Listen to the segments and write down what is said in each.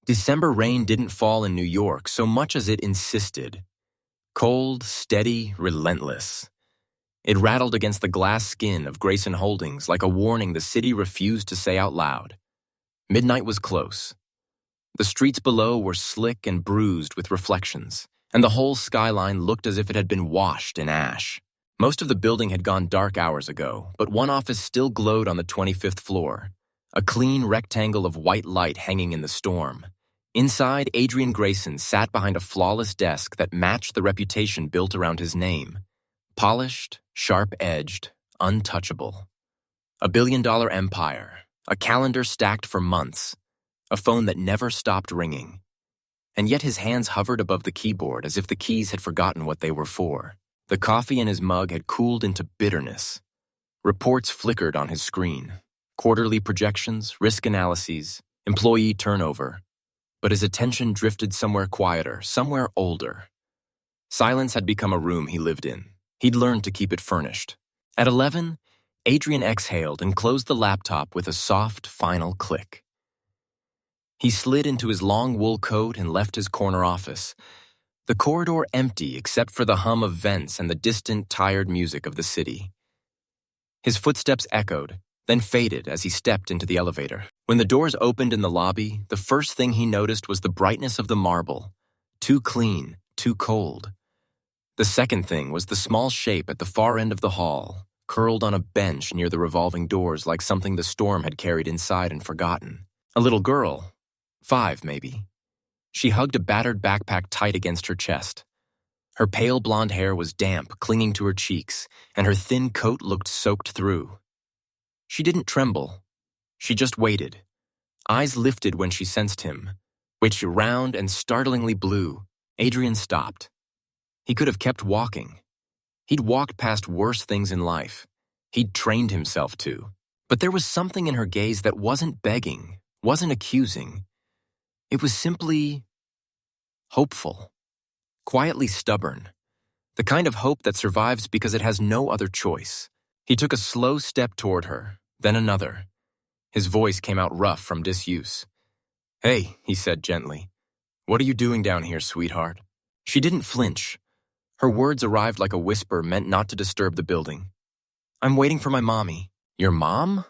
December rain didn't fall in New York so much as it insisted. Cold, steady, relentless. It rattled against the glass skin of Grayson Holdings like a warning the city refused to say out loud. Midnight was close. The streets below were slick and bruised with reflections, and the whole skyline looked as if it had been washed in ash. Most of the building had gone dark hours ago, but one office still glowed on the 25th floor, a clean rectangle of white light hanging in the storm. Inside, Adrian Grayson sat behind a flawless desk that matched the reputation built around his name. Polished, sharp-edged, untouchable. A billion-dollar empire, a calendar stacked for months, a phone that never stopped ringing. And yet his hands hovered above the keyboard as if the keys had forgotten what they were for. The coffee in his mug had cooled into bitterness. Reports flickered on his screen. Quarterly projections, risk analyses, employee turnover. But his attention drifted somewhere quieter, somewhere older. Silence had become a room he lived in. He'd learned to keep it furnished. At 11, Adrian exhaled and closed the laptop with a soft, final click. He slid into his long wool coat and left his corner office, the corridor empty except for the hum of vents and the distant, tired music of the city. His footsteps echoed, then faded as he stepped into the elevator. When the doors opened in the lobby, the first thing he noticed was the brightness of the marble. Too clean, too cold. The second thing was the small shape at the far end of the hall, curled on a bench near the revolving doors like something the storm had carried inside and forgotten. A little girl, 5 maybe. She hugged a battered backpack tight against her chest. Her pale blonde hair was damp, clinging to her cheeks, and her thin coat looked soaked through. She didn't tremble. She just waited. Eyes lifted when she sensed him. Which, round and startlingly blue, Adrian stopped. He could have kept walking. He'd walked past worse things in life. He'd trained himself to. But there was something in her gaze that wasn't begging, wasn't accusing. It was simply hopeful, quietly stubborn, the kind of hope that survives because it has no other choice. He took a slow step toward her, then another. His voice came out rough from disuse. "Hey," he said gently. "What are you doing down here, sweetheart?" She didn't flinch. Her words arrived like a whisper meant not to disturb the building. "I'm waiting for my mommy." "Your mom?"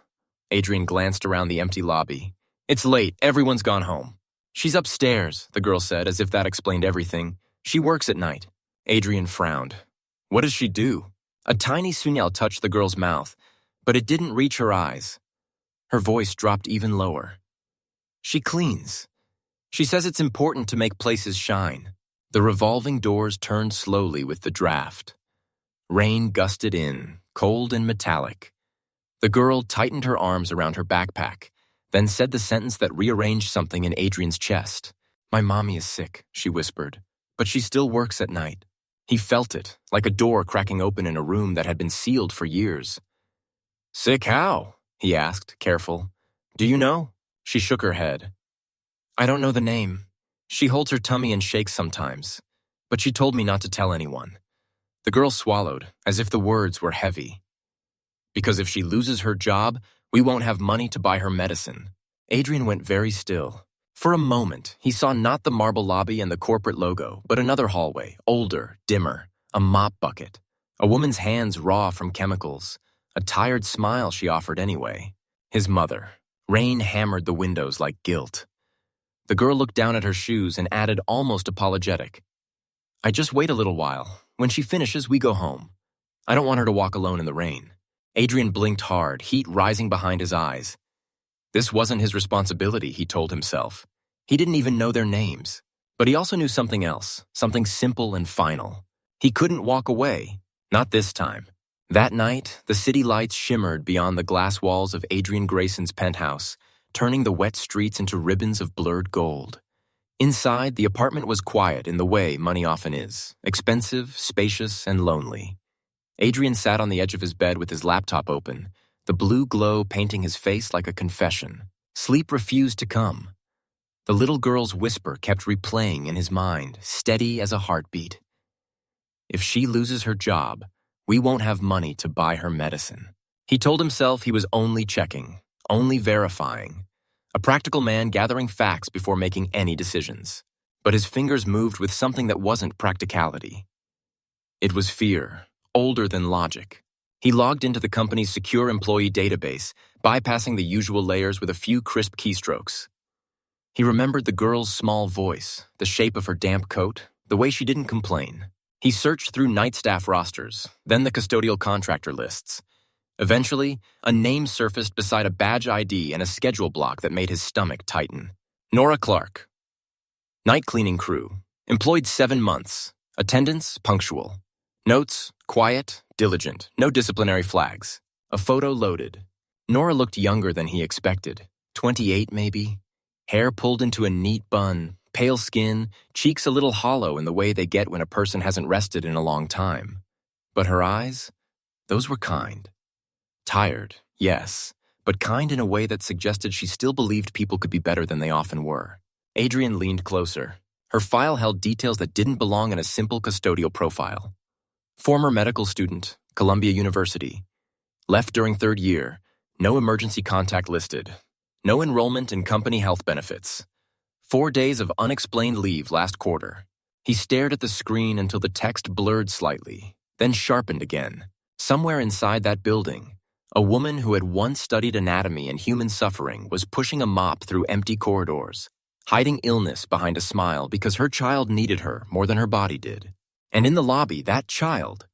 Adrian glanced around the empty lobby. "It's late. Everyone's gone home." "She's upstairs," the girl said, as if that explained everything. "She works at night." Adrian frowned. "What does she do?" A tiny sunyal touched the girl's mouth, but it didn't reach her eyes. Her voice dropped even lower. "She cleans. She says it's important to make places shine." The revolving doors turned slowly with the draft. Rain gusted in, cold and metallic. The girl tightened her arms around her backpack, then said the sentence that rearranged something in Adrian's chest. "My mommy is sick," she whispered, "but she still works at night." He felt it, like a door cracking open in a room that had been sealed for years. "Sick how?" he asked, careful. "Do you know?" She shook her head. "I don't know the name. She holds her tummy and shakes sometimes, but she told me not to tell anyone." The girl swallowed, as if the words were heavy. "Because if she loses her job, we won't have money to buy her medicine." Adrian went very still. For a moment, he saw not the marble lobby and the corporate logo, but another hallway, older, dimmer, a mop bucket, a woman's hands raw from chemicals, a tired smile she offered anyway. His mother. Rain hammered the windows like guilt. The girl looked down at her shoes and added, almost apologetic, "I just wait a little while. When she finishes, we go home. I don't want her to walk alone in the rain." Adrian blinked hard, heat rising behind his eyes. This wasn't his responsibility, he told himself. He didn't even know their names. But he also knew something else, something simple and final. He couldn't walk away, not this time. That night, the city lights shimmered beyond the glass walls of Adrian Grayson's penthouse, turning the wet streets into ribbons of blurred gold. Inside, the apartment was quiet in the way money often is, expensive, spacious, and lonely. Adrian sat on the edge of his bed with his laptop open, the blue glow painting his face like a confession. Sleep refused to come. The little girl's whisper kept replaying in his mind, steady as a heartbeat. If she loses her job, we won't have money to buy her medicine. He told himself he was only checking, only verifying. a practical man gathering facts before making any decisions. But his fingers moved with something that wasn't practicality. It was fear, older than logic. He logged into the company's secure employee database, bypassing the usual layers with a few crisp keystrokes. He remembered the girl's small voice, the shape of her damp coat, the way she didn't complain. He searched through night staff rosters, then the custodial contractor lists. Eventually, a name surfaced beside a badge ID and a schedule block that made his stomach tighten. Nora Clark. Night cleaning crew. Employed 7 months. Attendance, punctual. Notes, quiet, diligent, no disciplinary flags. A photo loaded. Nora looked younger than he expected. 28, maybe? Hair pulled into a neat bun, pale skin, cheeks a little hollow in the way they get when a person hasn't rested in a long time. But her eyes? Those were kind. Tired, yes, but kind in a way that suggested she still believed people could be better than they often were. Adrian leaned closer. Her file held details that didn't belong in a simple custodial profile. Former medical student, Columbia University. Left during 3rd year. No emergency contact listed. No enrollment in company health benefits. 4 days of unexplained leave last quarter. He stared at the screen until the text blurred slightly, then sharpened again. Somewhere inside that building, a woman who had once studied anatomy and human suffering was pushing a mop through empty corridors, hiding illness behind a smile because her child needed her more than her body did. And in the lobby, that child,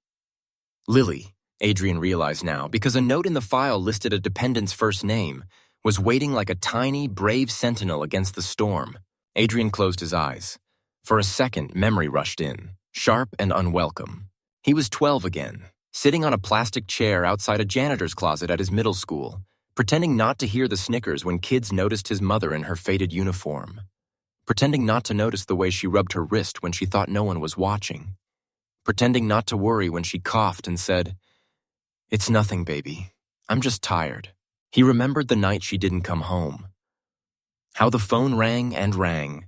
Lily, Adrian realized now, because a note in the file listed a dependent's first name, was waiting like a tiny, brave sentinel against the storm. Adrian closed his eyes. For a second, memory rushed in, sharp and unwelcome. He was 12 again, sitting on a plastic chair outside a janitor's closet at his middle school, pretending not to hear the snickers when kids noticed his mother in her faded uniform, pretending not to notice the way she rubbed her wrist when she thought no one was watching, pretending not to worry when she coughed and said, "It's nothing, baby. I'm just tired." He remembered the night she didn't come home. How the phone rang and rang.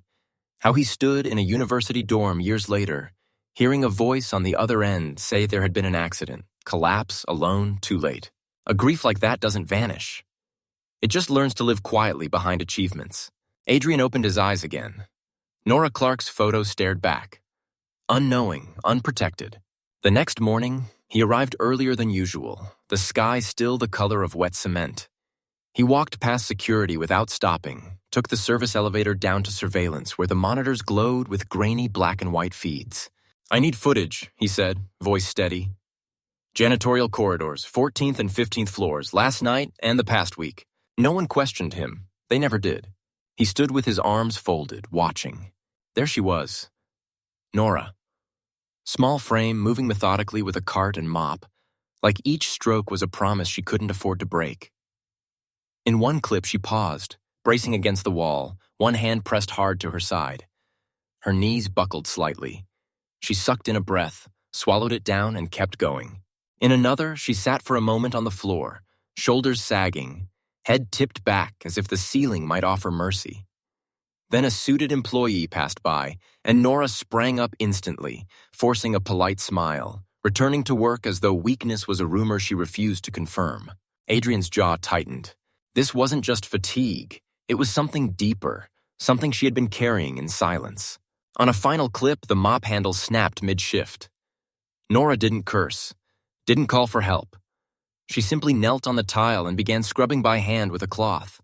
How he stood in a university dorm years later, hearing a voice on the other end say there had been an accident, collapse, alone, too late. A grief like that doesn't vanish. It just learns to live quietly behind achievements. Adrian opened his eyes again. Nora Clark's photo stared back. Unknowing, unprotected. The next morning, he arrived earlier than usual, the sky still the color of wet cement. He walked past security without stopping, took the service elevator down to surveillance where the monitors glowed with grainy black and white feeds. "I need footage," he said, voice steady. "Janitorial corridors, 14th and 15th floors, last night and the past week." No one questioned him. They never did. He stood with his arms folded, watching. There she was. Nora. Small frame, moving methodically with a cart and mop, like each stroke was a promise she couldn't afford to break. In one clip, she paused, bracing against the wall, one hand pressed hard to her side. Her knees buckled slightly. She sucked in a breath, swallowed it down, and kept going. In another, she sat for a moment on the floor, shoulders sagging, head tipped back as if the ceiling might offer mercy. Then a suited employee passed by, and Nora sprang up instantly, forcing a polite smile, returning to work as though weakness was a rumor she refused to confirm. Adrian's jaw tightened. This wasn't just fatigue. It was something deeper, something she had been carrying in silence. On a final clip, the mop handle snapped mid-shift. Nora didn't curse, didn't call for help. She simply knelt on the tile and began scrubbing by hand with a cloth.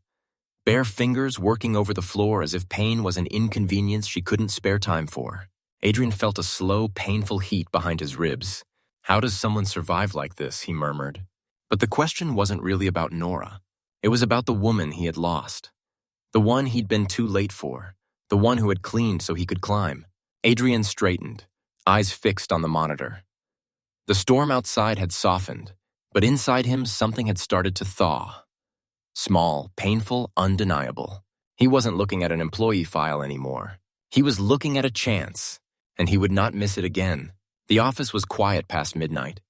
Bare fingers working over the floor as if pain was an inconvenience she couldn't spare time for. Adrian felt a slow, painful heat behind his ribs. How does someone survive like this, he murmured. But the question wasn't really about Nora. It was about the woman he had lost. The one he'd been too late for. The one who had cleaned so he could climb. Adrian straightened, eyes fixed on the monitor. The storm outside had softened, but inside him something had started to thaw. Small, painful, undeniable. He wasn't looking at an employee file anymore. He was looking at a chance, and he would not miss it again. The office was quiet past midnight.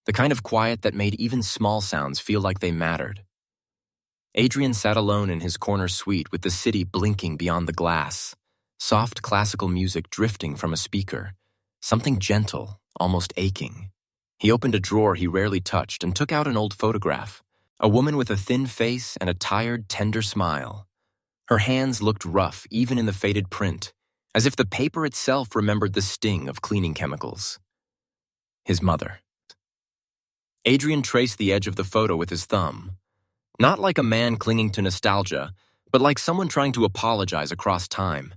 The kind of quiet that made even small sounds feel like they mattered. Adrian sat alone in his corner suite with the city blinking beyond the glass, soft classical music drifting from a speaker, something gentle, almost aching. He opened a drawer he rarely touched and took out an old photograph, a woman with a thin face and a tired, tender smile. Her hands looked rough even in the faded print, as if the paper itself remembered the sting of cleaning chemicals. His mother. Adrian traced the edge of the photo with his thumb. Not like a man clinging to nostalgia, but like someone trying to apologize across time.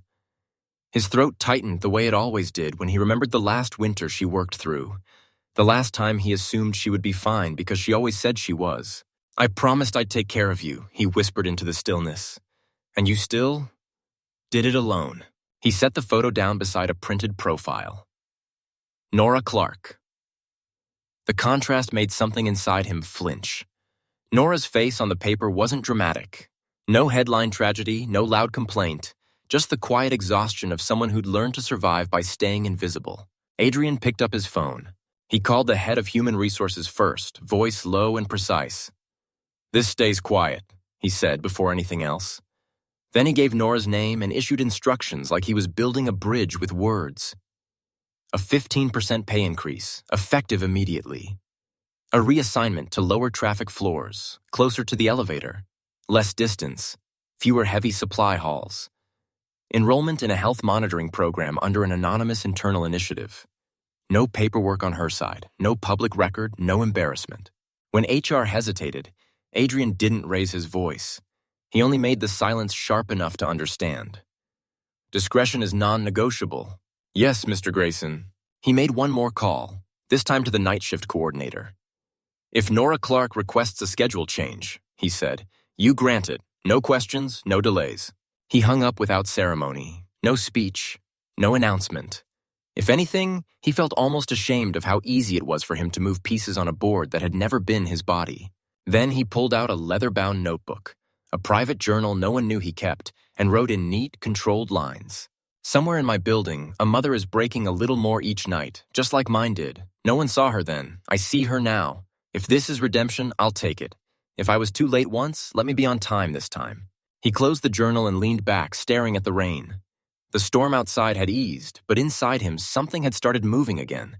His throat tightened the way it always did when he remembered the last winter she worked through, the last time he assumed she would be fine because she always said she was. "I promised I'd take care of you," he whispered into the stillness. "And you still did it alone." He set the photo down beside a printed profile. Nora Clark. The contrast made something inside him flinch. Nora's face on the paper wasn't dramatic. No headline tragedy, no loud complaint, just the quiet exhaustion of someone who'd learned to survive by staying invisible. Adrian picked up his phone. He called the head of human resources first, voice low and precise. "This stays quiet," he said before anything else. Then he gave Nora's name and issued instructions like he was building a bridge with words. A 15% pay increase, effective immediately. A reassignment to lower traffic floors, closer to the elevator. Less distance, fewer heavy supply hauls. Enrollment in a health monitoring program under an anonymous internal initiative. No paperwork on her side, no public record, no embarrassment. When HR hesitated, Adrian didn't raise his voice. He only made the silence sharp enough to understand. "Discretion is non-negotiable." "Yes, Mr. Grayson." He made one more call, this time to the night shift coordinator. "If Nora Clark requests a schedule change," he said, "you grant it. No questions, no delays." He hung up without ceremony, no speech, no announcement. If anything, he felt almost ashamed of how easy it was for him to move pieces on a board that had never been his body. Then he pulled out a leather-bound notebook, a private journal no one knew he kept, and wrote in neat, controlled lines. "Somewhere in my building, a mother is breaking a little more each night, just like mine did. No one saw her then. I see her now. If this is redemption, I'll take it. If I was too late once, let me be on time this time." He closed the journal and leaned back, staring at the rain. The storm outside had eased, but inside him something had started moving again.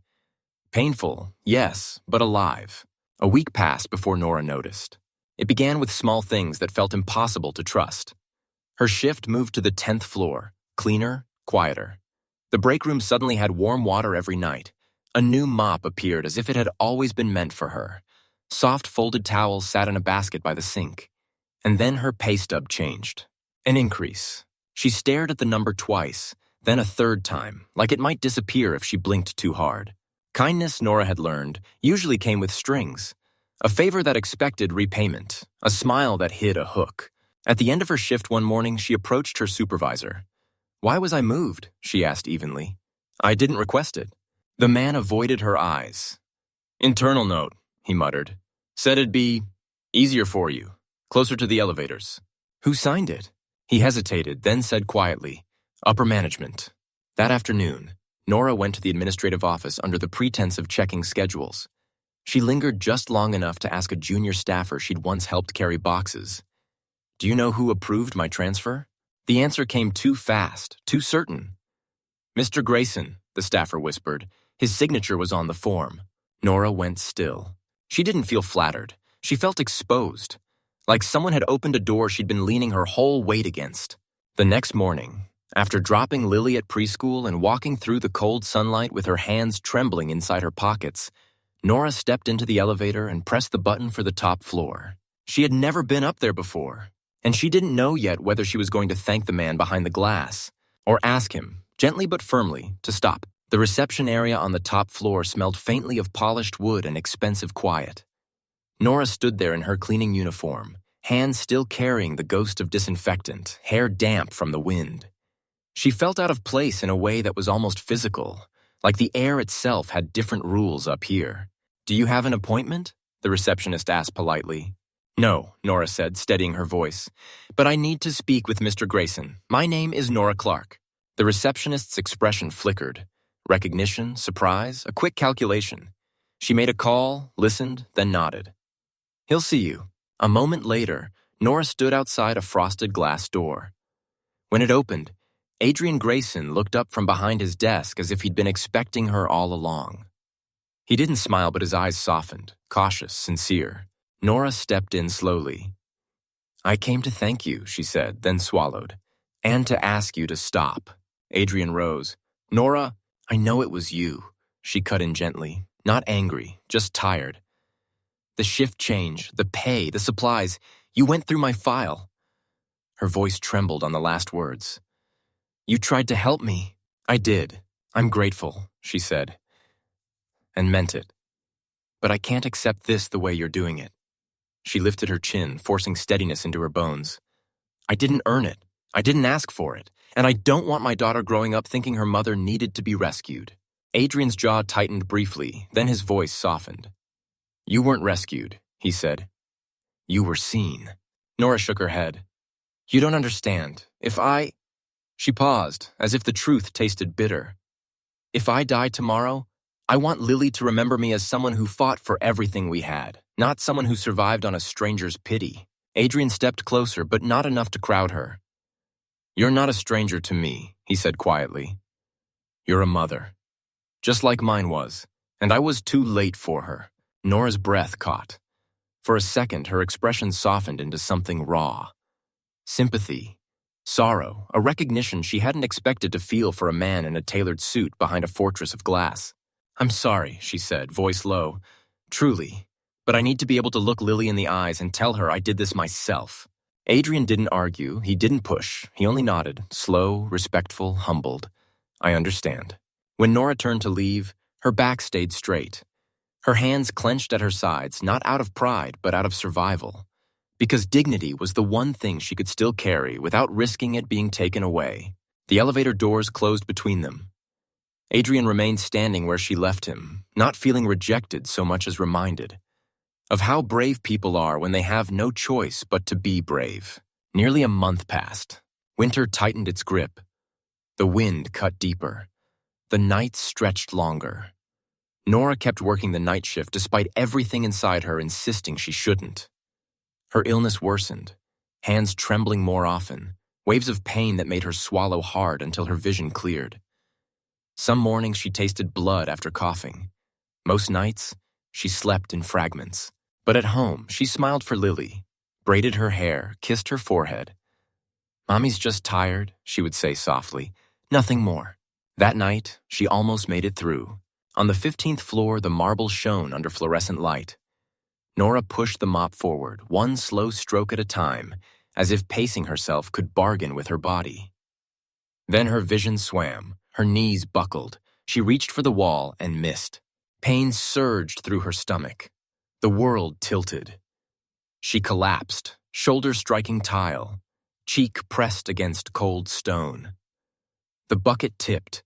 Painful, yes, but alive. A week passed before Nora noticed. It began with small things that felt impossible to trust. Her shift moved to the 10th floor, cleaner, quieter. The break room suddenly had warm water every night. A new mop appeared as if it had always been meant for her. Soft folded towels sat in a basket by the sink. And then her pay stub changed. An increase. She stared at the number twice, then a third time, like it might disappear if she blinked too hard. Kindness, Nora had learned, usually came with strings. A favor that expected repayment, a smile that hid a hook. At the end of her shift one morning, she approached her supervisor. "Why was I moved?" she asked evenly. "I didn't request it." The man avoided her eyes. "Internal note," he muttered. "Said it'd be easier for you, closer to the elevators." "Who signed it?" He hesitated, then said quietly, "Upper management." That afternoon, Nora went to the administrative office under the pretense of checking schedules. She lingered just long enough to ask a junior staffer she'd once helped carry boxes, "Do you know who approved my transfer?" The answer came too fast, too certain. "Mr. Grayson," the staffer whispered. His signature was on the form. Nora went still. She didn't feel flattered. She felt exposed, like someone had opened a door she'd been leaning her whole weight against. The next morning, after dropping Lily at preschool and walking through the cold sunlight with her hands trembling inside her pockets, Nora stepped into the elevator and pressed the button for the top floor. She had never been up there before, and she didn't know yet whether she was going to thank the man behind the glass or ask him, gently but firmly, to stop. The reception area on the top floor smelled faintly of polished wood and expensive quiet. Nora stood there in her cleaning uniform, hands still carrying the ghost of disinfectant, hair damp from the wind. She felt out of place in a way that was almost physical, like the air itself had different rules up here. "Do you have an appointment?" the receptionist asked politely. "No," Nora said, steadying her voice. "But I need to speak with Mr. Grayson. My name is Nora Clark." The receptionist's expression flickered. Recognition, surprise, a quick calculation. She made a call, listened, then nodded. "He'll see you." A moment later, Nora stood outside a frosted glass door. When it opened, Adrian Grayson looked up from behind his desk as if he'd been expecting her all along. He didn't smile, but his eyes softened, cautious, sincere. Nora stepped in slowly. I came to thank you, she said, then swallowed. And to ask you to stop. Adrian rose. Nora, I know it was you. She cut in gently, not angry, just tired. The shift change, the pay, the supplies. You went through my file. Her voice trembled on the last words. You tried to help me. I did. I'm grateful, she said. And meant it. But I can't accept this the way you're doing it. She lifted her chin, forcing steadiness into her bones. I didn't earn it. I didn't ask for it. And I don't want my daughter growing up thinking her mother needed to be rescued. Adrian's jaw tightened briefly, then his voice softened. You weren't rescued, he said. You were seen. Nora shook her head. You don't understand. She paused, as if the truth tasted bitter. If I die tomorrow, I want Lily to remember me as someone who fought for everything we had, not someone who survived on a stranger's pity. Adrian stepped closer, but not enough to crowd her. You're not a stranger to me, he said quietly. You're a mother. Just like mine was, and I was too late for her. Nora's breath caught. For a second, her expression softened into something raw. Sympathy, sorrow, a recognition she hadn't expected to feel for a man in a tailored suit behind a fortress of glass. I'm sorry, she said, voice low. Truly. But I need to be able to look Lily in the eyes and tell her I did this myself. Adrian didn't argue, he didn't push, he only nodded, slow, respectful, humbled. I understand. When Nora turned to leave, her back stayed straight. Her hands clenched at her sides, not out of pride, but out of survival. Because dignity was the one thing she could still carry without risking it being taken away. The elevator doors closed between them. Adrian remained standing where she left him, not feeling rejected so much as reminded of how brave people are when they have no choice but to be brave. Nearly a month passed. Winter tightened its grip. The wind cut deeper. The nights stretched longer. Nora kept working the night shift despite everything inside her insisting she shouldn't. Her illness worsened, hands trembling more often, waves of pain that made her swallow hard until her vision cleared. Some mornings she tasted blood after coughing. Most nights, she slept in fragments. But at home, she smiled for Lily, braided her hair, kissed her forehead. Mommy's just tired, she would say softly. Nothing more. That night, she almost made it through. On the 15th floor, the marble shone under fluorescent light. Nora pushed the mop forward, one slow stroke at a time, as if pacing herself could bargain with her body. Then her vision swam, her knees buckled. She reached for the wall and missed. Pain surged through her stomach. The world tilted. She collapsed, shoulder striking tile, cheek pressed against cold stone. The bucket tipped,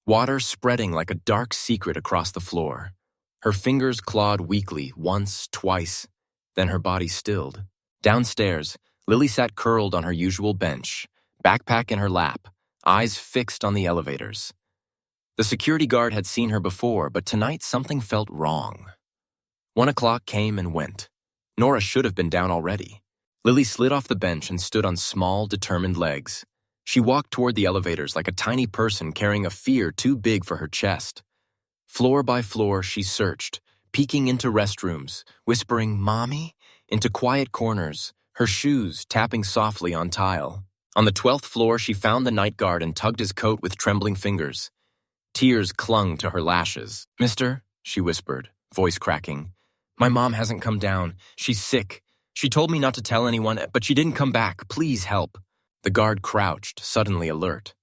water spreading like a dark secret across the floor. Her fingers clawed weakly, once, twice, then her body stilled. Downstairs, Lily sat curled on her usual bench, backpack in her lap, eyes fixed on the elevators. The security guard had seen her before, but tonight something felt wrong. 1 o'clock came and went. Nora should have been down already. Lily slid off the bench and stood on small, determined legs. She walked toward the elevators like a tiny person carrying a fear too big for her chest. Floor by floor, she searched, peeking into restrooms, whispering, "Mommy?" into quiet corners, her shoes tapping softly on tile. On the 12th floor, she found the night guard and tugged his coat with trembling fingers. Tears clung to her lashes. "Mister," she whispered, voice cracking. "My mom hasn't come down. She's sick. She told me not to tell anyone, but she didn't come back. Please help." The guard crouched, suddenly alert.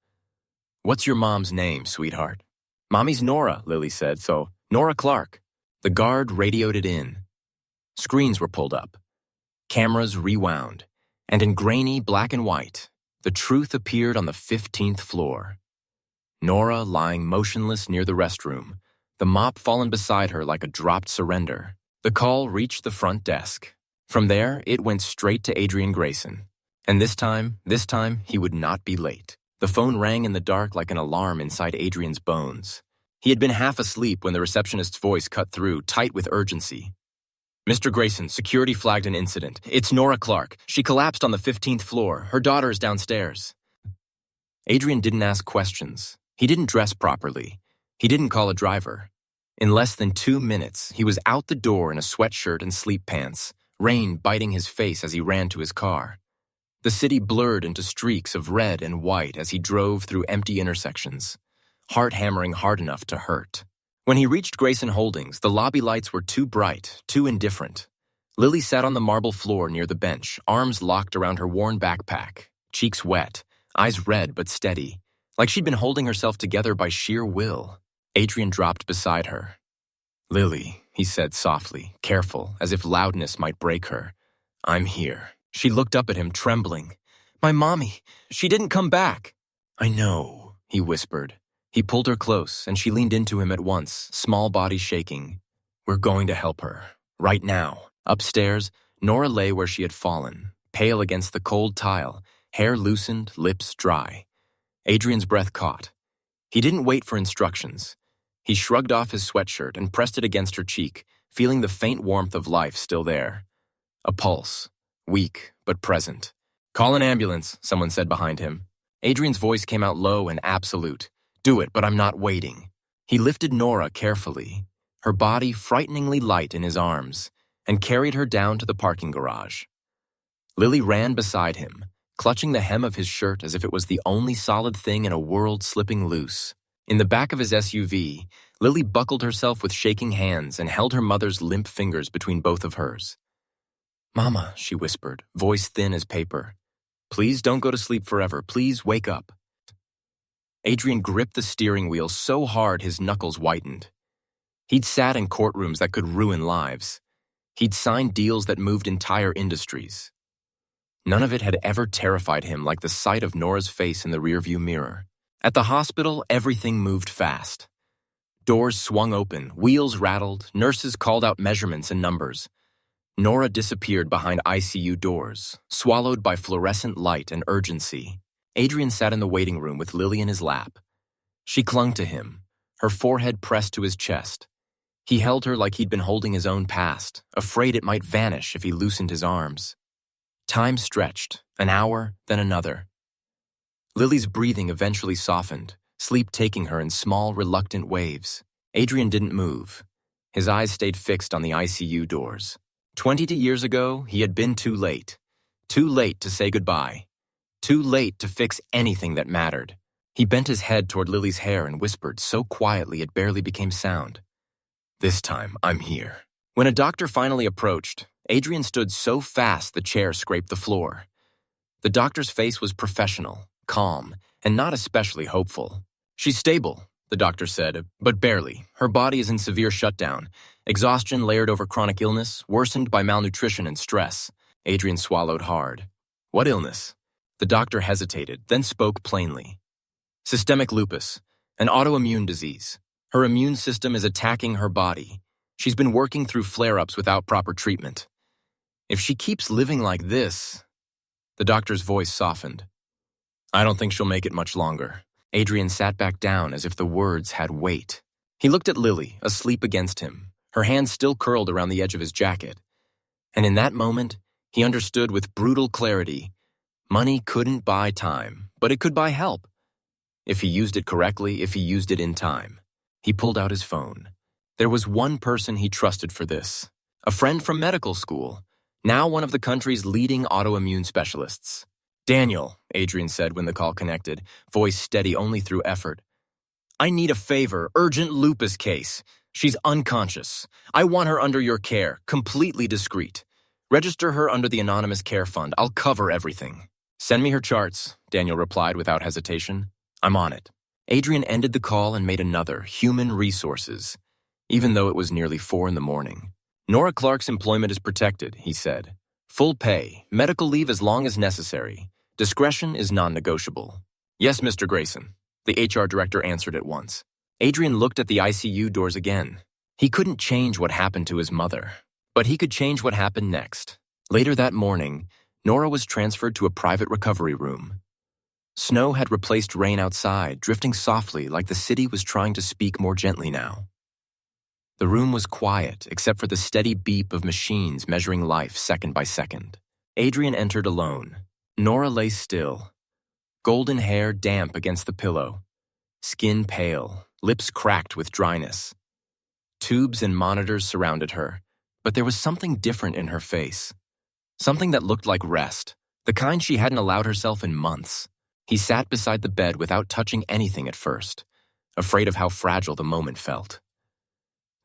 "What's your mom's name, sweetheart?" "Mommy's Nora," Lily said, "so Nora Clark." The guard radioed it in. Screens were pulled up. Cameras rewound. And in grainy black and white, the truth appeared on the 15th floor. Nora lying motionless near the restroom, the mop fallen beside her like a dropped surrender. The call reached the front desk. From there, it went straight to Adrian Grayson. And this time, he would not be late. The phone rang in the dark like an alarm inside Adrian's bones. He had been half asleep when the receptionist's voice cut through, tight with urgency. "Mr. Grayson, security flagged an incident. It's Nora Clark. She collapsed on the 15th floor. Her daughter is downstairs." Adrian didn't ask questions. He didn't dress properly. He didn't call a driver. In less than 2 minutes, he was out the door in a sweatshirt and sleep pants, rain biting his face as he ran to his car. The city blurred into streaks of red and white as he drove through empty intersections, heart hammering hard enough to hurt. When he reached Grayson Holdings, the lobby lights were too bright, too indifferent. Lily sat on the marble floor near the bench, arms locked around her worn backpack, cheeks wet, eyes red but steady, like she'd been holding herself together by sheer will. Adrian dropped beside her. "Lily," he said softly, careful, as if loudness might break her. "I'm here." She looked up at him, trembling. "My mommy, she didn't come back." "I know," he whispered. He pulled her close, and she leaned into him at once, small body shaking. "We're going to help her. Right now." Upstairs, Nora lay where she had fallen, pale against the cold tile, hair loosened, lips dry. Adrian's breath caught. He didn't wait for instructions. He shrugged off his sweatshirt and pressed it against her cheek, feeling the faint warmth of life still there. A pulse, weak but present. "Call an ambulance," someone said behind him. Adrian's voice came out low and absolute. "Do it, but I'm not waiting." He lifted Nora carefully, her body frighteningly light in his arms, and carried her down to the parking garage. Lily ran beside him, clutching the hem of his shirt as if it was the only solid thing in a world slipping loose. In the back of his SUV, Lily buckled herself with shaking hands and held her mother's limp fingers between both of hers. "Mama," she whispered, voice thin as paper. "Please don't go to sleep forever. Please wake up." Adrian gripped the steering wheel so hard his knuckles whitened. He'd sat in courtrooms that could ruin lives. He'd signed deals that moved entire industries. None of it had ever terrified him like the sight of Nora's face in the rearview mirror. At the hospital, everything moved fast. Doors swung open, wheels rattled, nurses called out measurements and numbers. Nora disappeared behind ICU doors, swallowed by fluorescent light and urgency. Adrian sat in the waiting room with Lily in his lap. She clung to him, her forehead pressed to his chest. He held her like he'd been holding his own past, afraid it might vanish if he loosened his arms. Time stretched, an hour, then another. Lily's breathing eventually softened, sleep taking her in small, reluctant waves. Adrian didn't move. His eyes stayed fixed on the ICU doors. 20 years ago, he had been too late. Too late to say goodbye. Too late to fix anything that mattered. He bent his head toward Lily's hair and whispered so quietly it barely became sound. "This time, I'm here." When a doctor finally approached, Adrian stood so fast the chair scraped the floor. The doctor's face was professional, calm, and not especially hopeful. "She's stable," the doctor said, "but barely. Her body is in severe shutdown. Exhaustion layered over chronic illness, worsened by malnutrition and stress." Adrian swallowed hard. "What illness?" The doctor hesitated, then spoke plainly. "Systemic lupus, an autoimmune disease. Her immune system is attacking her body. She's been working through flare-ups without proper treatment. If she keeps living like this..." The doctor's voice softened. "I don't think she'll make it much longer." Adrian sat back down as if the words had weight. He looked at Lily, asleep against him, her hands still curled around the edge of his jacket. And in that moment, he understood with brutal clarity, money couldn't buy time, but it could buy help. If he used it correctly, if he used it in time. He pulled out his phone. There was one person he trusted for this, a friend from medical school, now one of the country's leading autoimmune specialists. "Daniel," Adrian said when the call connected, voice steady only through effort. "I need a favor, urgent lupus case. She's unconscious. I want her under your care, completely discreet. Register her under the Anonymous Care Fund. I'll cover everything." "Send me her charts," Daniel replied without hesitation. "I'm on it." Adrian ended the call and made another, human resources, even though it was nearly 4 a.m. "Nora Clark's employment is protected," he said. "Full pay, medical leave as long as necessary. Discretion is non-negotiable." "Yes, Mr. Grayson," the HR director answered at once. Adrian looked at the ICU doors again. He couldn't change what happened to his mother, but he could change what happened next. Later that morning, Nora was transferred to a private recovery room. Snow had replaced rain outside, drifting softly like the city was trying to speak more gently now. The room was quiet, except for the steady beep of machines measuring life second by second. Adrian entered alone. Nora lay still, golden hair damp against the pillow, skin pale, lips cracked with dryness. Tubes and monitors surrounded her, but there was something different in her face. Something that looked like rest, The kind she hadn't allowed herself in months. He sat beside the bed without touching anything at first, afraid of how fragile the moment felt.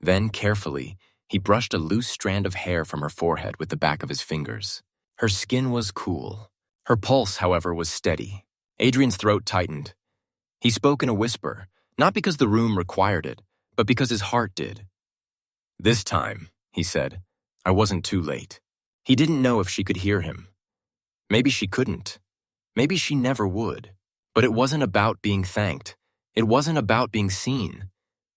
Then, carefully, he brushed a loose strand of hair from her forehead with the back of his fingers. Her skin was cool. Her pulse, however, was steady. Adrian's throat tightened. He spoke in a whisper, not because the room required it, but because his heart did. "This time," he said, "I wasn't too late." He didn't know if she could hear him. Maybe she couldn't. Maybe she never would. But it wasn't about being thanked. It wasn't about being seen.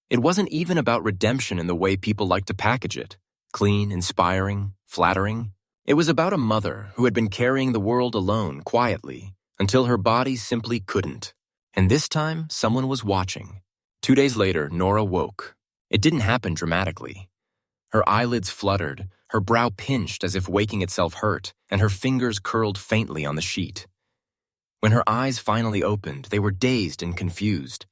It wasn't even about redemption in the way people like to package it. Clean, inspiring, flattering. It was about a mother who had been carrying the world alone, quietly, until her body simply couldn't. And this time, someone was watching. 2 days later, Nora woke. It didn't happen dramatically. Her eyelids fluttered, her brow pinched as if waking itself hurt, and her fingers curled faintly on the sheet. When her eyes finally opened, they were dazed and confused,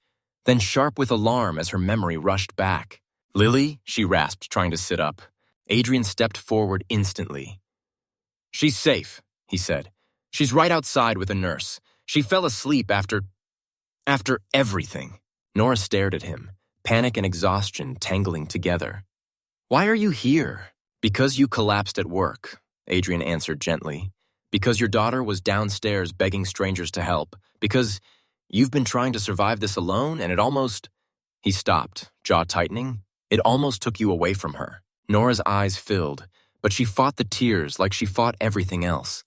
then sharp with alarm as her memory rushed back. "Lily?" she rasped, trying to sit up. Adrian stepped forward instantly. "She's safe," he said. "She's right outside with a nurse. She fell asleep after everything." Nora stared at him, panic and exhaustion tangling together. "Why are you here?" "Because you collapsed at work," Adrian answered gently. "Because your daughter was downstairs begging strangers to help. Because you've been trying to survive this alone and it almost—" He stopped, jaw tightening. "It almost took you away from her." Nora's eyes filled, but she fought the tears like she fought everything else.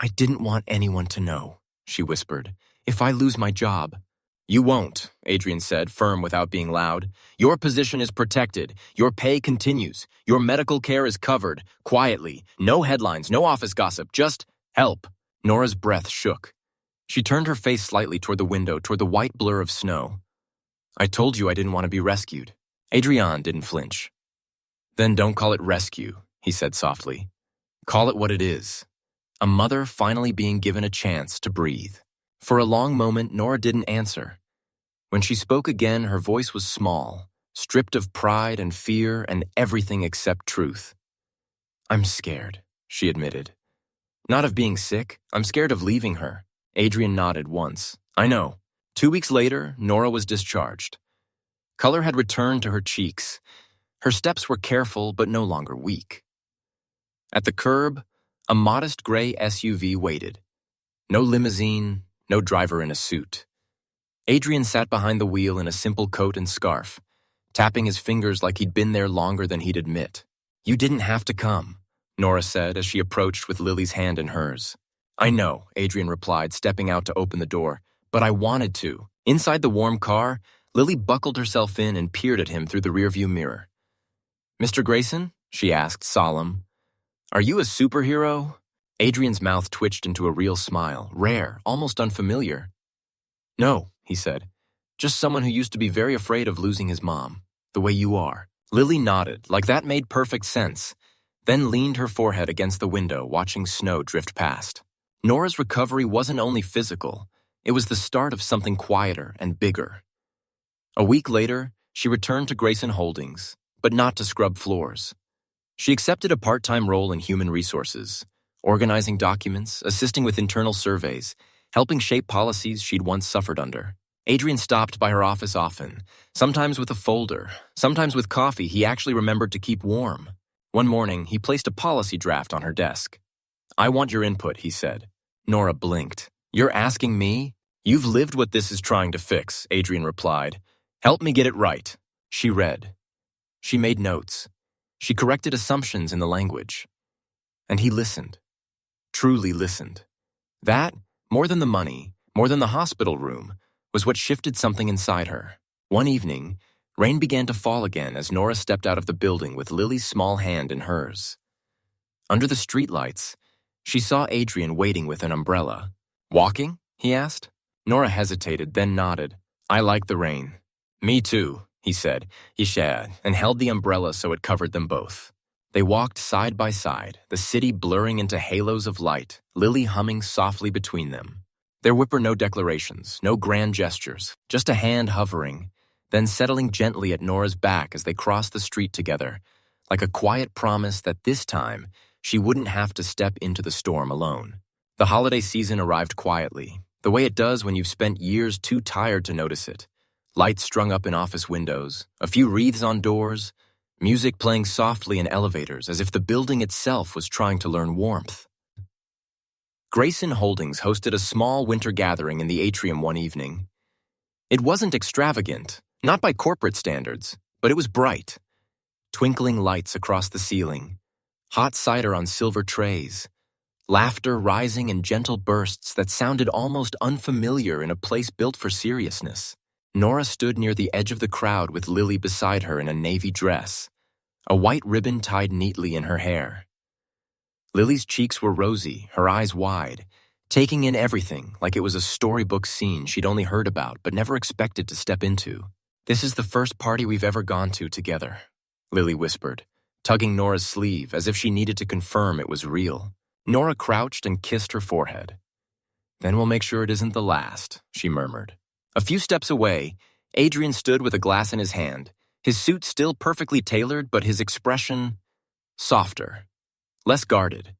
"I didn't want anyone to know," she whispered. "If I lose my job—" "You won't," Adrian said, firm without being loud. "Your position is protected. Your pay continues. Your medical care is covered. Quietly. No headlines, no office gossip, just help." Nora's breath shook. She turned her face slightly toward the window, toward the white blur of snow. "I told you I didn't want to be rescued." Adrian didn't flinch. "Then don't call it rescue," he said softly. "Call it what it is. A mother finally being given a chance to breathe." For a long moment, Nora didn't answer. When she spoke again, her voice was small, stripped of pride and fear and everything except truth. "I'm scared," she admitted. "Not of being sick. I'm scared of leaving her." Adrian nodded once. "I know." 2 weeks later, Nora was discharged. Color had returned to her cheeks. Her steps were careful but no longer weak. At the curb, a modest gray SUV waited. No limousine, no driver in a suit. Adrian sat behind the wheel in a simple coat and scarf, tapping his fingers like he'd been there longer than he'd admit. "You didn't have to come," Nora said as she approached with Lily's hand in hers. "I know," Adrian replied, stepping out to open the door, "but I wanted to." Inside the warm car, Lily buckled herself in and peered at him through the rearview mirror. "Mr. Grayson?" she asked, solemn. "Are you a superhero?" Adrian's mouth twitched into a real smile, rare, almost unfamiliar. "No," he said. "Just someone who used to be very afraid of losing his mom, the way you are." Lily nodded, like that made perfect sense, then leaned her forehead against the window, watching snow drift past. Nora's recovery wasn't only physical, it was the start of something quieter and bigger. A week later, she returned to Grayson Holdings, but not to scrub floors. She accepted a part-time role in human resources, organizing documents, assisting with internal surveys, helping shape policies she'd once suffered under. Adrian stopped by her office often, sometimes with a folder, sometimes with coffee he actually remembered to keep warm. One morning, he placed a policy draft on her desk. "I want your input," he said. Nora blinked. "You're asking me?" "You've lived what this is trying to fix," Adrian replied. "Help me get it right." She read. She made notes. She corrected assumptions in the language. And he listened. Truly listened. That, more than the money, more than the hospital room, was what shifted something inside her. One evening, rain began to fall again as Nora stepped out of the building with Lily's small hand in hers. Under the streetlights, she saw Adrian waiting with an umbrella. "Walking?" he asked. Nora hesitated, then nodded. "I like the rain." "Me too," he said, "Yeshad," and held the umbrella so it covered them both. They walked side by side, the city blurring into halos of light, Lily humming softly between them. There were no declarations, no grand gestures, just a hand hovering, then settling gently at Nora's back as they crossed the street together, like a quiet promise that this time she wouldn't have to step into the storm alone. The holiday season arrived quietly, the way it does when you've spent years too tired to notice it. Lights strung up in office windows, a few wreaths on doors, music playing softly in elevators as if the building itself was trying to learn warmth. Grayson Holdings hosted a small winter gathering in the atrium one evening. It wasn't extravagant, not by corporate standards, but it was bright. Twinkling lights across the ceiling, hot cider on silver trays, laughter rising in gentle bursts that sounded almost unfamiliar in a place built for seriousness. Nora stood near the edge of the crowd with Lily beside her in a navy dress, a white ribbon tied neatly in her hair. Lily's cheeks were rosy, her eyes wide, taking in everything like it was a storybook scene she'd only heard about but never expected to step into. "This is the first party we've ever gone to together," Lily whispered, tugging Nora's sleeve as if she needed to confirm it was real. Nora crouched and kissed her forehead. "Then we'll make sure it isn't the last," she murmured. A few steps away, Adrian stood with a glass in his hand, his suit still perfectly tailored, but his expression softer, less guarded.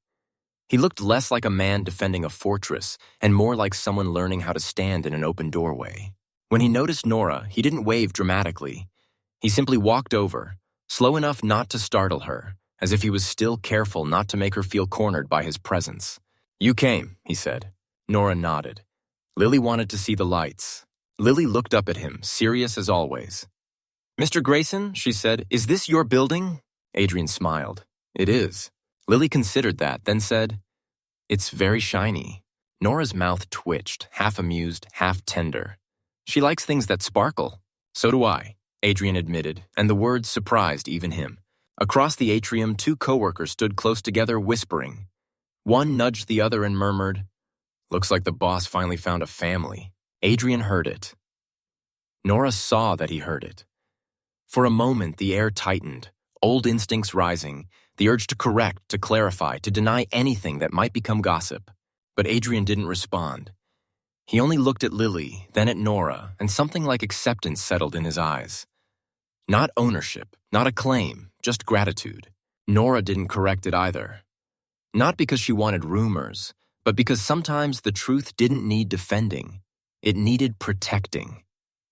He looked less like a man defending a fortress and more like someone learning how to stand in an open doorway. When he noticed Nora, he didn't wave dramatically. He simply walked over, slow enough not to startle her, as if he was still careful not to make her feel cornered by his presence. "You came," he said. Nora nodded. Lily wanted to see the lights. Lily looked up at him, serious as always. "Mr. Grayson," she said, "is this your building?" Adrian smiled. "It is." Lily considered that, then said, "It's very shiny." Nora's mouth twitched, half amused, half tender. "She likes things that sparkle." "So do I," Adrian admitted, and the words surprised even him. Across the atrium, two coworkers stood close together, whispering. One nudged the other and murmured, "Looks like the boss finally found a family." Adrian heard it. Nora saw that he heard it. For a moment, the air tightened, old instincts rising, the urge to correct, to clarify, to deny anything that might become gossip. But Adrian didn't respond. He only looked at Lily, then at Nora, and something like acceptance settled in his eyes. Not ownership, not a claim, just gratitude. Nora didn't correct it either. Not because she wanted rumors, but because sometimes the truth didn't need defending. It needed protecting.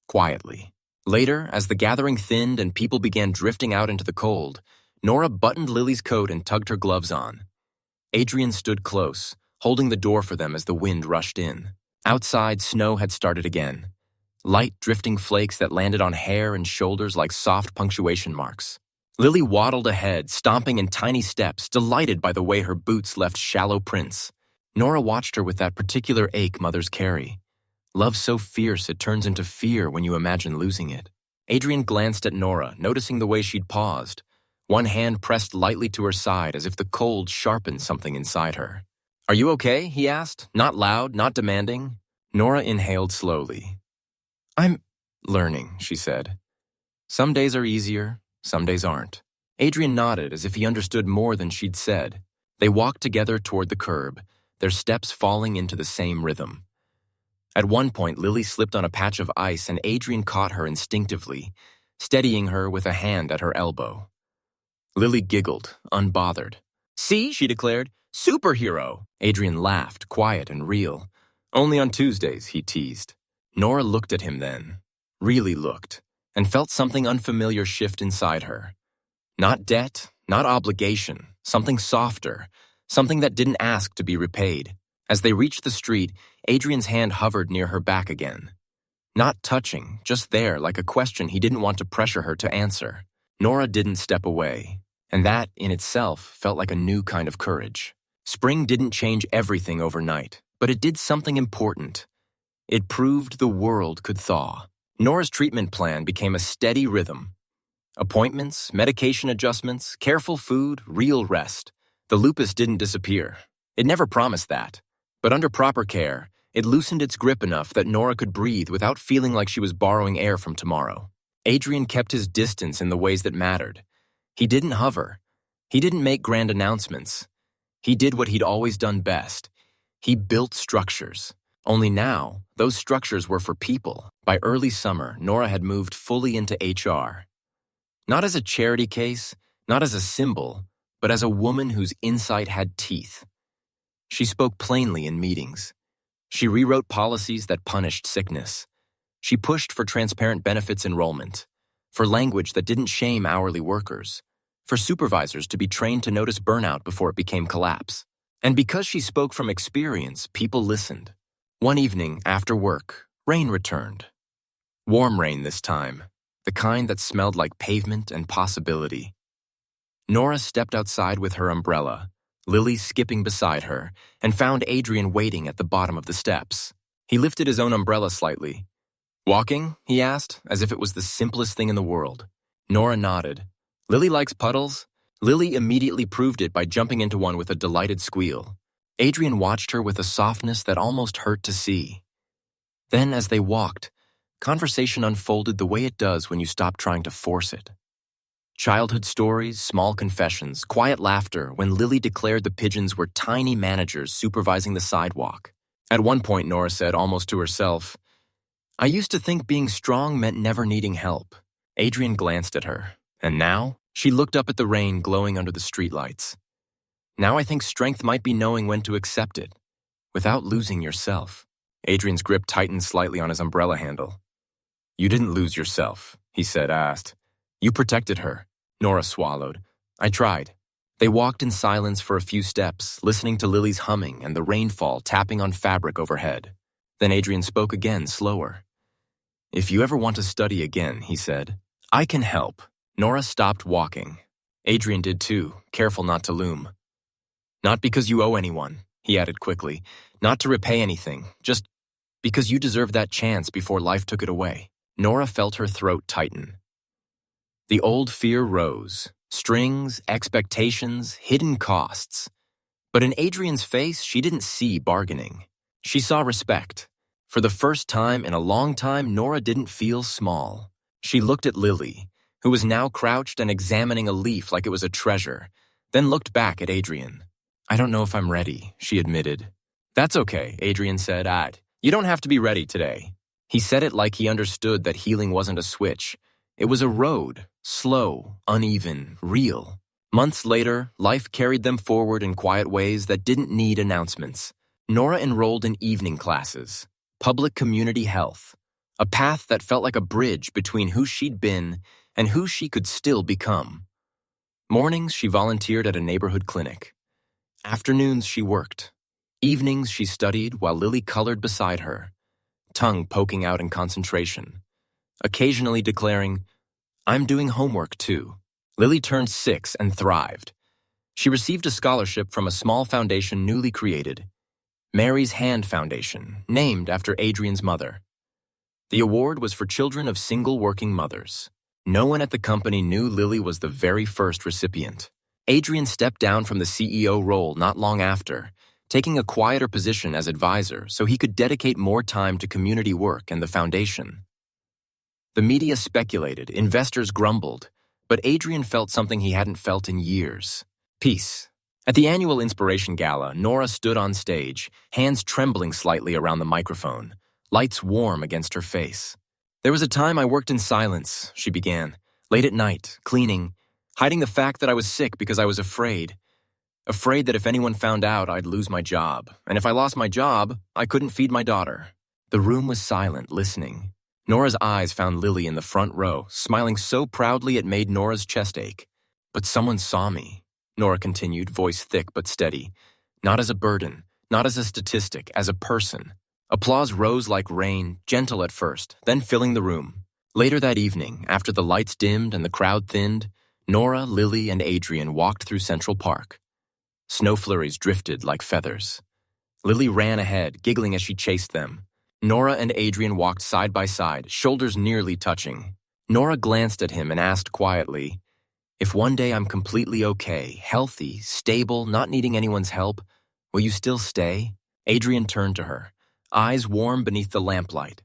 Quietly. Later, as the gathering thinned and people began drifting out into the cold, Nora buttoned Lily's coat and tugged her gloves on. Adrian stood close, holding the door for them as the wind rushed in. Outside, snow had started again. Light drifting flakes that landed on hair and shoulders like soft punctuation marks. Lily waddled ahead, stomping in tiny steps, delighted by the way her boots left shallow prints. Nora watched her with that particular ache mothers carry. Love so fierce it turns into fear when you imagine losing it. Adrian glanced at Nora, noticing the way she'd paused. One hand pressed lightly to her side as if the cold sharpened something inside her. "Are you okay?" he asked, not loud, not demanding. Nora inhaled slowly. "I'm learning," she said. "Some days are easier, some days aren't." Adrian nodded as if he understood more than she'd said. They walked together toward the curb, their steps falling into the same rhythm. At one point, Lily slipped on a patch of ice and Adrian caught her instinctively, steadying her with a hand at her elbow. Lily giggled, unbothered. "See," she declared, "superhero." Adrian laughed, quiet and real. "Only on Tuesdays," he teased. Nora looked at him then, really looked, and felt something unfamiliar shift inside her. Not debt, not obligation, something softer, something that didn't ask to be repaid. As they reached the street, Adrian's hand hovered near her back again. Not touching, just there like a question he didn't want to pressure her to answer. Nora didn't step away, and that, in itself, felt like a new kind of courage. Spring didn't change everything overnight, but it did something important. It proved the world could thaw. Nora's treatment plan became a steady rhythm. Appointments, medication adjustments, careful food, real rest. The lupus didn't disappear. It never promised that. But under proper care, it loosened its grip enough that Nora could breathe without feeling like she was borrowing air from tomorrow. Adrian kept his distance in the ways that mattered. He didn't hover. He didn't make grand announcements. He did what he'd always done best. He built structures. Only now, those structures were for people. By early summer, Nora had moved fully into HR. Not as a charity case, not as a symbol, but as a woman whose insight had teeth. She spoke plainly in meetings. She rewrote policies that punished sickness. She pushed for transparent benefits enrollment, for language that didn't shame hourly workers, for supervisors to be trained to notice burnout before it became collapse. And because she spoke from experience, people listened. One evening, after work, rain returned. Warm rain this time, the kind that smelled like pavement and possibility. Nora stepped outside with her umbrella, Lily skipping beside her, and found Adrian waiting at the bottom of the steps. He lifted his own umbrella slightly. "Walking?" he asked, as if it was the simplest thing in the world. Nora nodded. "Lily likes puddles." Lily immediately proved it by jumping into one with a delighted squeal. Adrian watched her with a softness that almost hurt to see. Then, as they walked, conversation unfolded the way it does when you stop trying to force it. Childhood stories, small confessions, quiet laughter when Lily declared the pigeons were tiny managers supervising the sidewalk. At one point, Nora said, almost to herself, "I used to think being strong meant never needing help." Adrian glanced at her, and now she looked up at the rain glowing under the streetlights. "Now I think strength might be knowing when to accept it, without losing yourself." Adrian's grip tightened slightly on his umbrella handle. "You didn't lose yourself," he said, asked. "You protected her." Nora swallowed. "I tried." They walked in silence for a few steps, listening to Lily's humming and the rainfall tapping on fabric overhead. Then Adrian spoke again, slower. "If you ever want to study again," he said, "I can help." Nora stopped walking. Adrian did too, careful not to loom. "Not because you owe anyone," he added quickly, "not to repay anything, just because you deserved that chance before life took it away." Nora felt her throat tighten. The old fear rose. Strings, expectations, hidden costs. But in Adrian's face, she didn't see bargaining. She saw respect. For the first time in a long time, Nora didn't feel small. She looked at Lily, who was now crouched and examining a leaf like it was a treasure, then looked back at Adrian. "I don't know if I'm ready," she admitted. "That's okay," Adrian said. "You don't have to be ready today." He said it like he understood that healing wasn't a switch. It was a road, slow, uneven, real. Months later, life carried them forward in quiet ways that didn't need announcements. Nora enrolled in evening classes, public community health, a path that felt like a bridge between who she'd been and who she could still become. Mornings, she volunteered at a neighborhood clinic. Afternoons, she worked. Evenings, she studied while Lily colored beside her, tongue poking out in concentration, occasionally declaring, "I'm doing homework too." Lily turned 6 and thrived. She received a scholarship from a small foundation newly created, Mary's Hand Foundation, named after Adrian's mother. The award was for children of single working mothers. No one at the company knew Lily was the very first recipient. Adrian stepped down from the CEO role not long after, taking a quieter position as advisor so he could dedicate more time to community work and the foundation. The media speculated, investors grumbled, but Adrian felt something he hadn't felt in years: peace. At the annual Inspiration Gala, Nora stood on stage, hands trembling slightly around the microphone, lights warm against her face. "There was a time I worked in silence," she began, "late at night, cleaning, hiding the fact that I was sick because I was afraid. Afraid that if anyone found out, I'd lose my job. And if I lost my job, I couldn't feed my daughter." The room was silent, listening. Nora's eyes found Lily in the front row, smiling so proudly it made Nora's chest ache. "But someone saw me," Nora continued, voice thick but steady. "Not as a burden, not as a statistic, as a person." Applause rose like rain, gentle at first, then filling the room. Later that evening, after the lights dimmed and the crowd thinned, Nora, Lily, and Adrian walked through Central Park. Snow flurries drifted like feathers. Lily ran ahead, giggling as she chased them. Nora and Adrian walked side by side, shoulders nearly touching. Nora glanced at him and asked quietly, "If one day I'm completely okay, healthy, stable, not needing anyone's help, will you still stay?" Adrian turned to her, eyes warm beneath the lamplight.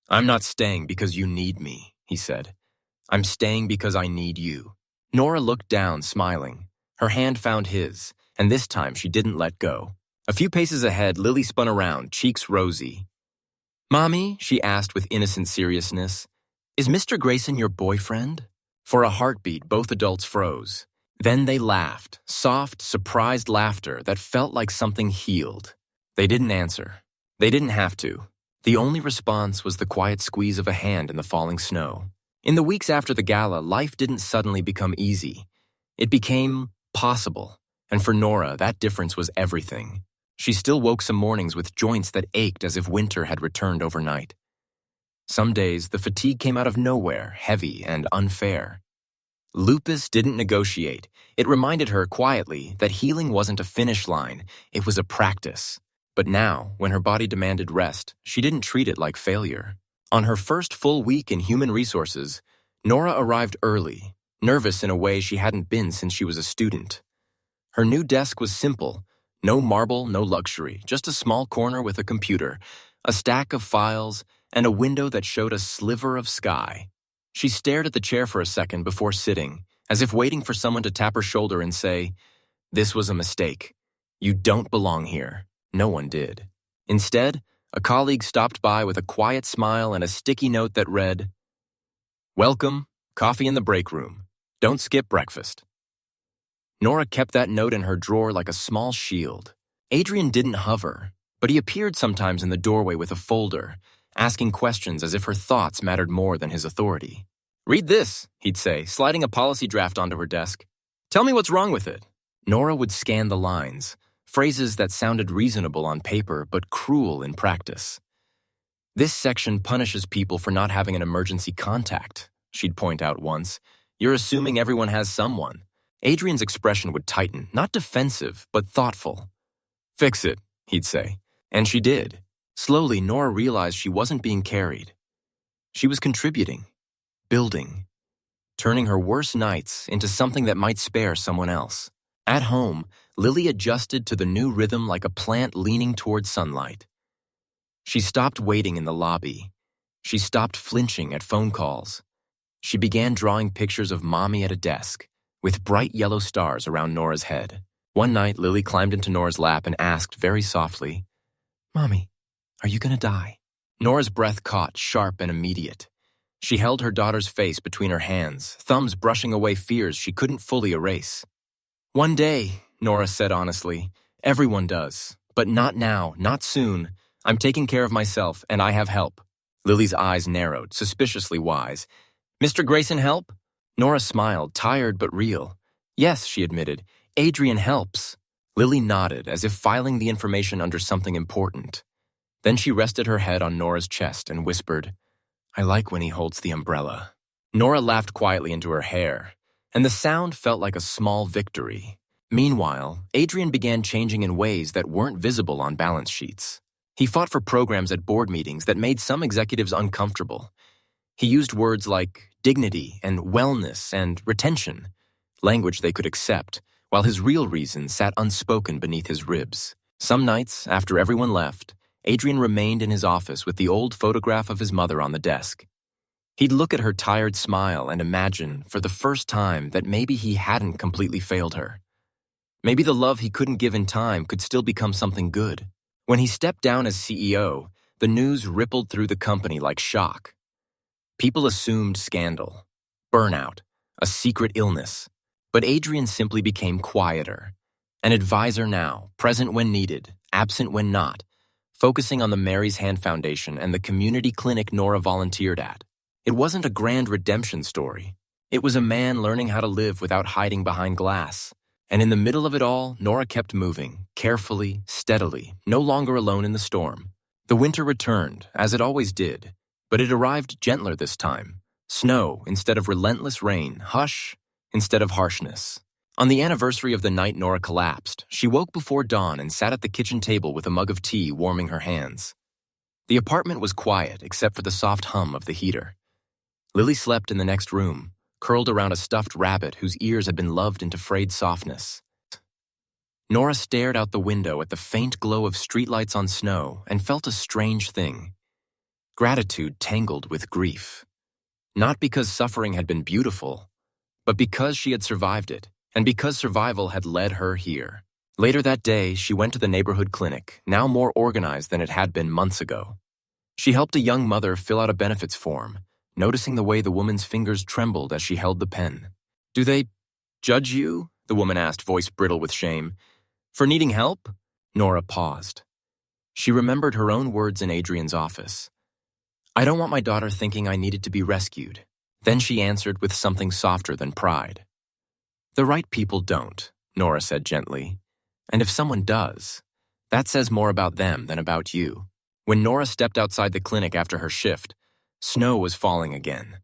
"I'm not staying because you need me," he said. "I'm staying because I need you." Nora looked down, smiling. Her hand found his, and this time she didn't let go. A few paces ahead, Lily spun around, cheeks rosy. "Mommy," she asked with innocent seriousness, "is Mr. Grayson your boyfriend?" For a heartbeat, both adults froze. Then they laughed, soft, surprised laughter that felt like something healed. They didn't answer. They didn't have to. The only response was the quiet squeeze of a hand in the falling snow. In the weeks after the gala, life didn't suddenly become easy. It became possible, and for Nora, that difference was everything. She still woke some mornings with joints that ached as if winter had returned overnight. Some days, the fatigue came out of nowhere, heavy and unfair. Lupus didn't negotiate. It reminded her quietly that healing wasn't a finish line, it was a practice. But now, when her body demanded rest, she didn't treat it like failure. On her first full week in human resources, Nora arrived early, nervous in a way she hadn't been since she was a student. Her new desk was simple. No marble, no luxury, just a small corner with a computer, a stack of files, and a window that showed a sliver of sky. She stared at the chair for a second before sitting, as if waiting for someone to tap her shoulder and say, "This was a mistake. You don't belong here." No one did. Instead, a colleague stopped by with a quiet smile and a sticky note that read, "Welcome, coffee in the break room. Don't skip breakfast." Nora kept that note in her drawer like a small shield. Adrian didn't hover, but he appeared sometimes in the doorway with a folder, asking questions as if her thoughts mattered more than his authority. "Read this," he'd say, sliding a policy draft onto her desk. "Tell me what's wrong with it." Nora would scan the lines, phrases that sounded reasonable on paper but cruel in practice. "This section punishes people for not having an emergency contact," she'd point out once. "You're assuming everyone has someone." Adrian's expression would tighten, not defensive, but thoughtful. "Fix it," he'd say. And she did. Slowly, Nora realized she wasn't being carried. She was contributing, building, turning her worst nights into something that might spare someone else. At home, Lily adjusted to the new rhythm like a plant leaning toward sunlight. She stopped waiting in the lobby. She stopped flinching at phone calls. She began drawing pictures of Mommy at a desk, with bright yellow stars around Nora's head. One night, Lily climbed into Nora's lap and asked very softly, "Mommy, are you gonna die?" Nora's breath caught, sharp and immediate. She held her daughter's face between her hands, thumbs brushing away fears she couldn't fully erase. "One day," Nora said honestly, "everyone does. But not now, not soon. I'm taking care of myself, and I have help." Lily's eyes narrowed, suspiciously wise. "Mr. Grayson help?" Nora smiled, tired but real. "Yes," she admitted. "Adrian helps." Lily nodded, as if filing the information under something important. Then she rested her head on Nora's chest and whispered, "I like when he holds the umbrella." Nora laughed quietly into her hair, and the sound felt like a small victory. Meanwhile, Adrian began changing in ways that weren't visible on balance sheets. He fought for programs at board meetings that made some executives uncomfortable. He used words like dignity and wellness and retention, language they could accept, while his real reasons sat unspoken beneath his ribs. Some nights, after everyone left, Adrian remained in his office with the old photograph of his mother on the desk. He'd look at her tired smile and imagine, for the first time, that maybe he hadn't completely failed her. Maybe the love he couldn't give in time could still become something good. When he stepped down as CEO, the news rippled through the company like shock. People assumed scandal, burnout, a secret illness. But Adrian simply became quieter. An advisor now, present when needed, absent when not, focusing on the Mary's Hand Foundation and the community clinic Nora volunteered at. It wasn't a grand redemption story. It was a man learning how to live without hiding behind glass. And in the middle of it all, Nora kept moving, carefully, steadily, no longer alone in the storm. The winter returned, as it always did, but it arrived gentler this time. Snow instead of relentless rain, hush instead of harshness. On the anniversary of the night Nora collapsed, she woke before dawn and sat at the kitchen table with a mug of tea warming her hands. The apartment was quiet except for the soft hum of the heater. Lily slept in the next room, curled around a stuffed rabbit whose ears had been loved into frayed softness. Nora stared out the window at the faint glow of streetlights on snow and felt a strange thing. Gratitude tangled with grief. Not because suffering had been beautiful, but because she had survived it, and because survival had led her here. Later that day, she went to the neighborhood clinic, now more organized than it had been months ago. She helped a young mother fill out a benefits form, noticing the way the woman's fingers trembled as she held the pen. "Do they Judge you? The woman asked, voice brittle with shame. For needing help? Nora paused. She remembered her own words in Adrian's office. I don't want my daughter thinking I needed to be rescued. Then she answered with something softer than pride. The right people don't, Nora said gently. And if someone does, that says more about them than about you. When Nora stepped outside the clinic after her shift, snow was falling again.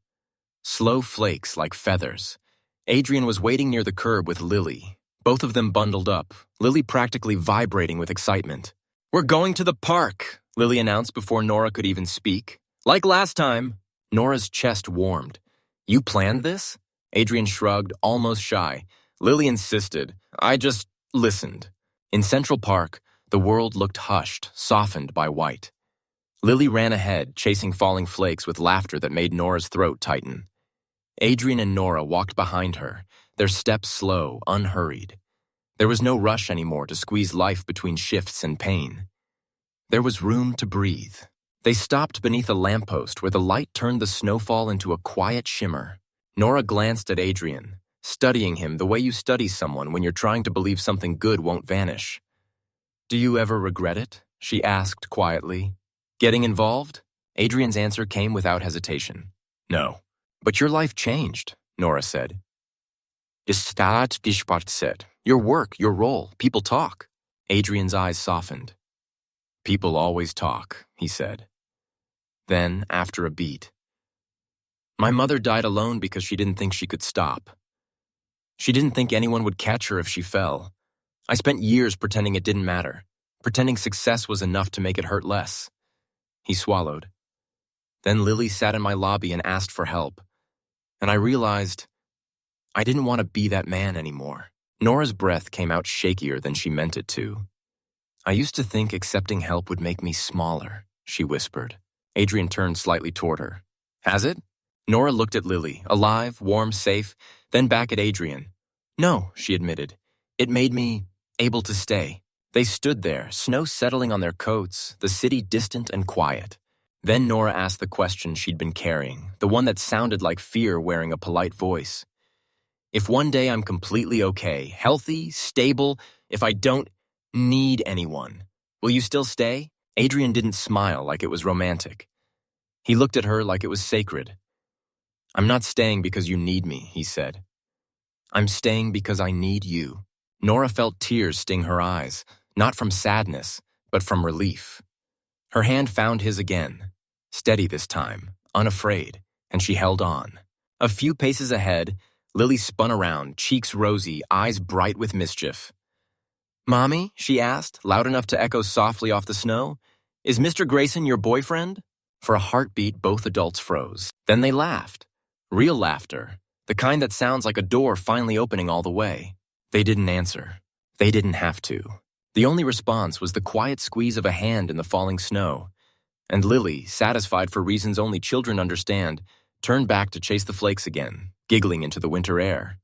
Slow flakes like feathers. Adrian was waiting near the curb with Lily, both of them bundled up, Lily practically vibrating with excitement. We're going to the park, Lily announced before Nora could even speak. Like last time. Nora's chest warmed. You planned this? Adrian shrugged, almost shy. Lily insisted. I just listened. In Central Park, the world looked hushed, softened by white. Lily ran ahead, chasing falling flakes with laughter that made Nora's throat tighten. Adrian and Nora walked behind her, their steps slow, unhurried. There was no rush anymore to squeeze life between shifts and pain. There was room to breathe. They stopped beneath a lamppost where the light turned the snowfall into a quiet shimmer. Nora glanced at Adrian, studying him the way you study someone when you're trying to believe something good won't vanish. Do you ever regret it? She asked quietly. Getting involved? Adrian's answer came without hesitation. No. But your life changed, Nora said. Said. Your work, your role, people talk. Adrian's eyes softened. People always talk, he said. Then, after a beat, my mother died alone because she didn't think she could stop. She didn't think anyone would catch her if she fell. I spent years pretending it didn't matter, pretending success was enough to make it hurt less. He swallowed. Then Lily sat in my lobby and asked for help. And I realized I didn't want to be that man anymore. Nora's breath came out shakier than she meant it to. I used to think accepting help would make me smaller, she whispered. Adrian turned slightly toward her. Has it? Nora looked at Lily, alive, warm, safe, then back at Adrian. No, she admitted. It made me able to stay. They stood there, snow settling on their coats, the city distant and quiet. Then Nora asked the question she'd been carrying, the one that sounded like fear wearing a polite voice. If one day I'm completely okay, healthy, stable, if I don't need anyone, will you still stay? Adrian didn't smile like it was romantic. He looked at her like it was sacred. I'm not staying because you need me, he said. I'm staying because I need you. Nora felt tears sting her eyes, not from sadness, but from relief. Her hand found his again, steady this time, unafraid, and she held on. A few paces ahead, Lily spun around, cheeks rosy, eyes bright with mischief. Mommy, she asked, loud enough to echo softly off the snow, is Mr. Grayson your boyfriend? For a heartbeat, both adults froze. Then they laughed. Real laughter, the kind that sounds like a door finally opening all the way. They didn't answer. They didn't have to. The only response was the quiet squeeze of a hand in the falling snow. And Lily, satisfied for reasons only children understand, turned back to chase the flakes again, giggling into the winter air.